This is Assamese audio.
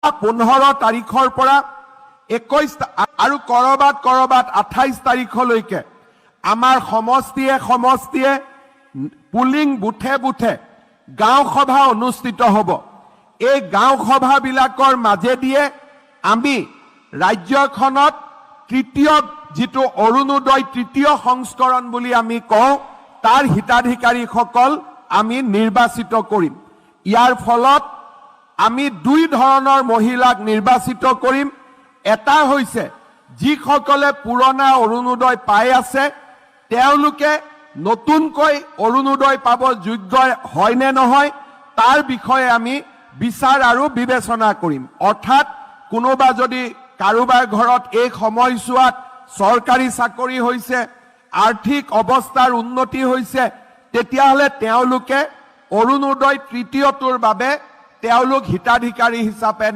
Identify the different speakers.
Speaker 1: 15 তাৰিখৰ পৰা 21 আৰু কৰবাত 28 তাৰিখলৈকে আমাৰ সমষ্টিয়ে পুলিং বুথে গাঁও সভা অনুষ্ঠিত হ'ব। এই গাঁও সভাবিলাকৰ মাজেদিয়ে আমি ৰাজ্যখনত তৃতীয় যিটো অৰুণোদয় তৃতীয় সংস্কৰণ বুলি আমি কওঁ তাৰ হিতাধিকাৰীসকল আমি নিৰ্বাচিত কৰিম। ইয়াৰ ফলত আমি দুই ধৰণৰ মহিলাক নিৰ্বাচিত কৰিম। এটা হৈছে যিসকলে পুৰণা অৰুণোদয় পাই আছে তেওঁলোকে নতুনকৈ অৰুণোদয় পাব যোগ্য হয় নে নহয় তাৰ বিষয়ে আমি বিচাৰ আৰু বিবেচনা কৰিম। অৰ্থাৎ কোনোবা যদি কাৰোবাৰ ঘৰত এই সময়ছোৱাত চৰকাৰী চাকৰি হৈছে, আৰ্থিক অৱস্থাৰ উন্নতি হৈছে, তেতিয়াহ'লে তেওঁলোকে অৰুণোদয় তৃতীয়টোৰ বাবে তেওঁলোক হিতাধিকাৰী হিচাপে